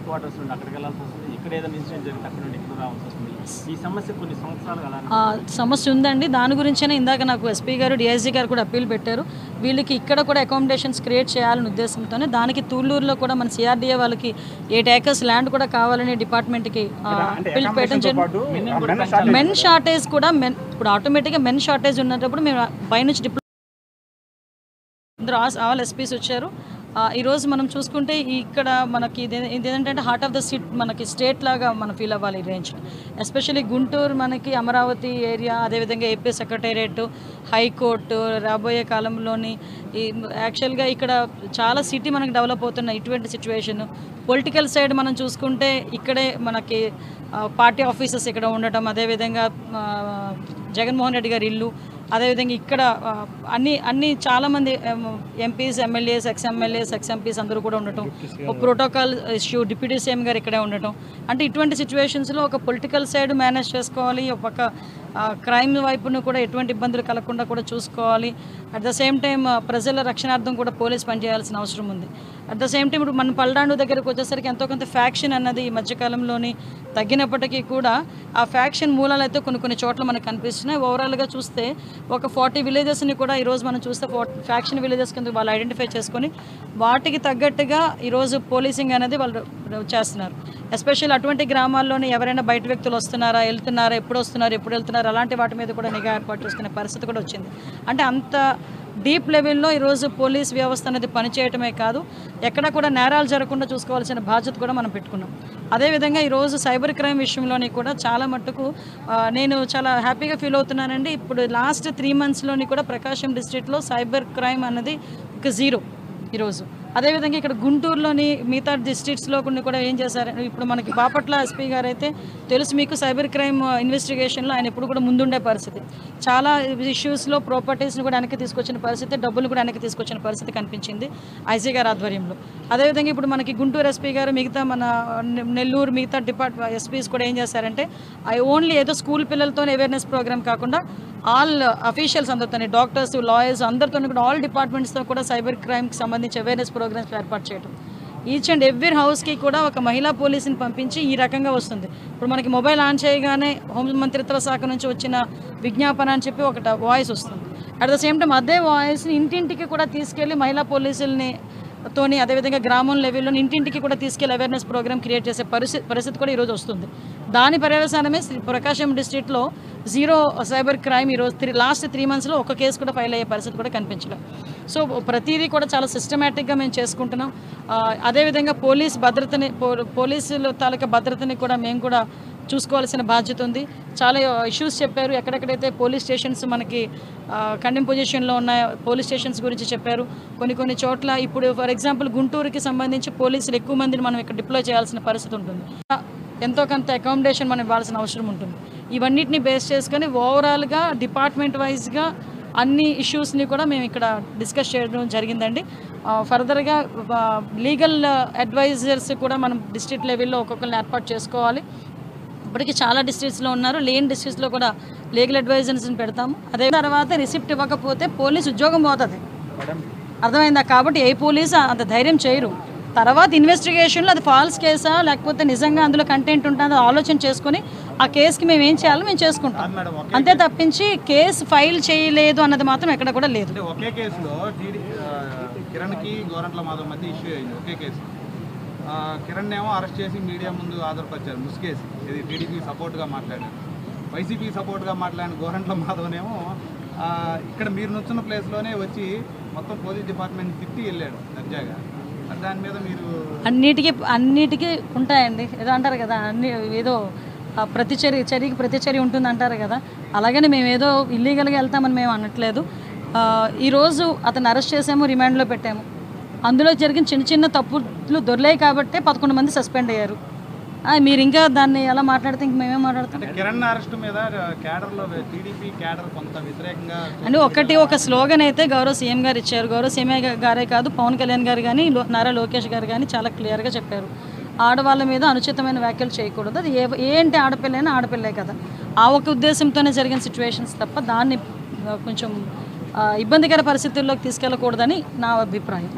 Quarters నుండి అక్కడికి వెళ్ళాల్సి వస్తుంది, ఇక్కడ ఏదైనా ఇన్సిడెంట్ జరిగితే అక్కడ నుండి ఇక్కడ రావాల్సి వస్తుంది. ఈ సమస్య కొన్ని సంవత్సరాలు సమస్య ఉందండి. దాని గురించే ఇందాక నాకు ఎస్పీ గారు డిఐజీ గారు కూడా అప్పీల్ పెట్టారు. వీళ్ళకి ఇక్కడ కూడా అకామిడేషన్స్ క్రియేట్ చేయాలనే ఉద్దేశంతోనే దానికి తూళ్ళూరులో కూడా మన సిఆర్డీఏ వాళ్ళకి 8 acres ల్యాండ్ కూడా కావాలని డిపార్ట్మెంట్కి అప్పీల్ పెట్టడం జరిగింది. మెన్ షార్టేజ్ కూడా ఇప్పుడు ఆటోమేటిక్గా మెన్ షార్టేజ్ ఉన్నప్పుడు మేము పైనుంచి ఆల్ ఎస్పీస్ వచ్చారు. ఈరోజు మనం చూసుకుంటే ఇక్కడ మనకి ఇదేంటంటే హార్ట్ ఆఫ్ ద సిటీ మనకి స్టేట్ లాగా మనం ఫీల్ అవ్వాలి. ఈ రేంజ్ ఎస్పెషల్లీ గుంటూరు మనకి అమరావతి ఏరియా, అదేవిధంగా ఏపీ సెక్రటేరియట్, హైకోర్టు రాబోయే కాలంలోని ఈ యాక్చువల్గా ఇక్కడ చాలా సిటీ మనకి డెవలప్ అవుతున్న ఇటువంటి సిచ్యువేషన్. పొలిటికల్ సైడ్ మనం చూసుకుంటే ఇక్కడే మనకి పార్టీ ఆఫీసెస్ ఇక్కడ ఉండటం, అదేవిధంగా జగన్మోహన్ రెడ్డి గారి ఇల్లు, అదేవిధంగా ఇక్కడ అన్ని చాలామంది ఎంపీస్, ఎమ్మెల్యేస్, ఎక్స్ఎమ్మెల్యేస్, ఎక్స్ఎంపీస్ అందరూ కూడా ఉండటం, ప్రోటోకాల్ ఇష్యూ డిప్యూటీ సీఎం గారు ఇక్కడే ఉండటం. అంటే ఇటువంటి సిచ్యువేషన్స్లో ఒక పొలిటికల్ సైడ్ మేనేజ్ చేసుకోవాలి, ఒక పక్క క్రైమ్ వైపును కూడా ఎటువంటి ఇబ్బందులు కలగకుండా కూడా చూసుకోవాలి. అట్ ద సేమ్ టైం ప్రజల రక్షణార్థం కూడా పోలీస్ పనిచేయాల్సిన అవసరం ఉంది. అట్ ద సేమ్ టైం ఇప్పుడు మన పల్నాడు దగ్గరకు వచ్చేసరికి ఎంతో కొంత ఫ్యాక్షన్ అన్నది ఈ మధ్యకాలంలోని తగ్గినప్పటికీ కూడా ఆ ఫ్యాక్షన్ మూలాలు అయితే కొన్ని చోట్ల మనకు కనిపిస్తున్నాయి. ఓవరాల్గా చూస్తే ఒక 40 విలేజెస్ని కూడా ఈరోజు మనం చూస్తే ఫ్యాక్షన్ విలేజెస్ కింద వాళ్ళు ఐడెంటిఫై చేసుకొని వాటికి తగ్గట్టుగా ఈరోజు పోలీసింగ్ అనేది వాళ్ళు చేస్తున్నారు. ఎస్పెషల్లీ అటువంటి గ్రామాల్లోని ఎవరైనా బయట వ్యక్తులు వస్తున్నారా, వెళ్తున్నారా, ఎప్పుడు వస్తున్నారు, ఎప్పుడు వెళ్తున్నారు, అలాంటి వాటి మీద కూడా నిఘా ఏర్పాటు చేసుకునే పరిస్థితి కూడా వచ్చింది. అంటే అంత డీప్ లెవెల్లో ఈరోజు పోలీస్ వ్యవస్థ అనేది పనిచేయటమే కాదు, ఎక్కడ కూడా నేరాలు జరగకుండా చూసుకోవాల్సిన బాధ్యత కూడా మనం పెట్టుకున్నాం. అదేవిధంగా ఈరోజు సైబర్ క్రైమ్ విషయంలోని కూడా చాలా మట్టుకు నేను చాలా హ్యాపీగా ఫీల్ అవుతున్నానండి. ఇప్పుడు లాస్ట్ 3 monthsలోని కూడా ప్రకాశం డిస్ట్రిక్ట్లో సైబర్ క్రైమ్ అన్నది ఒక 0 ఈరోజు. అదేవిధంగా ఇక్కడ గుంటూరులోని మిగతా డిస్ట్రిక్ట్స్లో కొన్ని కూడా ఏం చేశారు, ఇప్పుడు మనకి బాపట్ల ఎస్పీ గారు అయితే తెలుసు మీకు, సైబర్ క్రైమ్ ఇన్వెస్టిగేషన్లో ఆయన ఎప్పుడు కూడా ముందుండే పరిస్థితి. చాలా ఇష్యూస్లో ప్రాపర్టీస్ని కూడా వెనక్కి తీసుకొచ్చిన పరిస్థితి, డబ్బులు కూడా వెనక్కి తీసుకొచ్చిన పరిస్థితి కనిపించింది ఐజీ గారి ఆధ్వర్యంలో. అదేవిధంగా ఇప్పుడు మనకి గుంటూరు ఎస్పీ గారు మిగతా మన నెల్లూరు మిగతా ఎస్పీస్ కూడా ఏం చేశారంటే ఓన్లీ ఏదో స్కూల్ పిల్లలతో అవేర్నెస్ ప్రోగ్రామ్ కాకుండా ఆల్ అఫీషియల్స్ అందరితో, డాక్టర్స్, లాయర్స్ అందరితో కూడా ఆల్ డిపార్ట్మెంట్స్తో కూడా సైబర్ క్రైమ్కి సంబంధించి అవేర్నెస్ ప్రోగ్రామ్స్ ఏర్పాటు చేయడం. ఈచ్ అండ్ ఎవ్రీ హౌస్కి కూడా ఒక మహిళా పోలీసుని పంపించి ఈ రకంగా వస్తుంది. ఇప్పుడు మనకి మొబైల్ ఆన్ చేయగానే హోం మంత్రిత్వ శాఖ నుంచి వచ్చిన విజ్ఞాపన అని చెప్పి ఒక వాయిస్ వస్తుంది. అట్ ద సేమ్ టైం అదే వాయిస్ని ఇంటింటికి కూడా తీసుకెళ్ళి మహిళా పోలీసుల్ని తోని, అదేవిధంగా గ్రామం లెవెల్లో ఇంటింటికి కూడా తీసుకెళ్లి అవేర్నెస్ ప్రోగ్రామ్ క్రియేట్ చేసే పరిస్థితి కూడా ఈరోజు వస్తుంది. దాని పర్యవసానమే ప్రకాశం డిస్ట్రిక్ట్లో 0 సైబర్ క్రైమ్ ఈరోజు లాస్ట్ 3 monthsలో ఒక కేసు కూడా ఫైల్ అయ్యే పరిస్థితి కూడా కనిపించలేదు. సో ప్రతిదీ కూడా చాలా సిస్టమేటిక్గా మేము చేసుకుంటున్నాం. అదేవిధంగా పోలీసుల తాలూకా భద్రతని కూడా మేము కూడా చూసుకోవాల్సిన బాధ్యత ఉంది. చాలా ఇష్యూస్ చెప్పారు, ఎక్కడెక్కడైతే పోలీస్ స్టేషన్స్ మనకి కండెమ్ పొజిషన్లో ఉన్న పోలీస్ స్టేషన్స్ గురించి చెప్పారు. కొన్ని చోట్ల ఇప్పుడు ఫర్ ఎగ్జాంపుల్ గుంటూరుకి సంబంధించి పోలీసులు ఎక్కువ మందిని మనం ఇక్కడ డిప్లాయ్ చేయాల్సిన పరిస్థితి ఉంటుంది. ఎంతో కొంత అకామిడేషన్ మనం ఇవ్వాల్సిన అవసరం ఉంటుంది. ఇవన్నిటిని బేస్ చేసుకొని ఓవరాల్గా డిపార్ట్మెంట్ వైజ్గా అన్ని ఇష్యూస్ని కూడా మేము ఇక్కడ డిస్కస్ చేయడం జరిగిందండి. ఫర్దర్గా లీగల్ అడ్వైజర్స్ కూడా మనం డిస్ట్రిక్ట్ లెవెల్లో ఒక్కొక్కరిని ఏర్పాటు చేసుకోవాలి. ఇప్పటికీ చాలా డిస్ట్రిక్ట్స్లో ఉన్నారు, లేని డిస్ట్రిక్ట్స్లో కూడా లీగల్ అడ్వైజర్స్ని పెడతాము. అదే తర్వాత రిసిప్ట్ ఇవ్వకపోతే పోలీస్ ఉద్యోగం పోతుంది, అర్థమైందా? కాబట్టి ఏ పోలీసు అంత ధైర్యం చేయరు. తర్వాత ఇన్వెస్టిగేషన్లో అది ఫాల్స్ కేసా లేకపోతే నిజంగా అందులో కంటెంట్ ఉంటుందో ఆలోచన చేసుకొని ఆ కేసుకి మేము ఏం చేయాలో మేము చేసుకుంటాం, అంతే తప్పించి కేసు ఫైల్ చేయలేదు అన్నది మాత్రం ఎక్కడ కూడా లేదు. ఒకే కేసులో కిరణ్కి గోరంట్ల మాధవ్ మధ్య ఇష్యూ అయింది. ఒకే కేసు కిరణ్ ఏమో అరెస్ట్ చేసి మీడియా ముందు ఆధారపరిచారు, ముసుకేసి. ఇది టీడీపీ సపోర్ట్గా మాట్లాడారు, వైసీపీ సపోర్ట్గా మాట్లాడిన గోరంట్ల మాధవ్నేమో ఇక్కడ మీరు నుంచున్న ప్లేస్లోనే వచ్చి మొత్తం పోలీస్ డిపార్ట్మెంట్ తిట్టి వెళ్ళాడు దర్జాగా. దాని మీద మీరు అన్నిటికీ ఉంటాయండి, ఏదో అంటారు కదా, ఏదో చర్యకి ప్రతిచర్య ఉంటుంది అంటారు కదా. అలాగని మేము ఏదో ఇల్లీగల్గా వెళ్తామని మేము అనట్లేదు. ఈరోజు అతను అరెస్ట్ చేసాము, రిమాండ్లో పెట్టాము. అందులో జరిగిన చిన్న తప్పులు దొరికాయి కాబట్టి 11 మంది సస్పెండ్ అయ్యారు. మీరు ఇంకా దాన్ని ఎలా మాట్లాడితే ఇంక మేమేం మాట్లాడతాం? కిరణ్ అరెస్ట్ మీద క్యాడర్లో టీడీపీ క్యాడర్ కొంత వ్యతిరేకంగా అంటే ఒక స్లోగన్ అయితే గౌరవ సీఎం గారు ఇచ్చారు. గౌరవ సీఎం గారే కాదు, పవన్ కళ్యాణ్ గారు కానీ, నారా లోకేష్ గారు కానీ చాలా క్లియర్గా చెప్పారు, ఆడవాళ్ళ మీద అనుచితమైన వ్యాఖ్యలు చేయకూడదు. అది ఏంటి, ఆడపిల్లైనా ఆడపిల్లే కదా. ఆ ఒక ఉద్దేశంతోనే జరిగిన సిచ్యువేషన్స్ తప్ప దాన్ని కొంచెం ఇబ్బందికర పరిస్థితుల్లోకి తీసుకెళ్ళకూడదని నా అభిప్రాయం.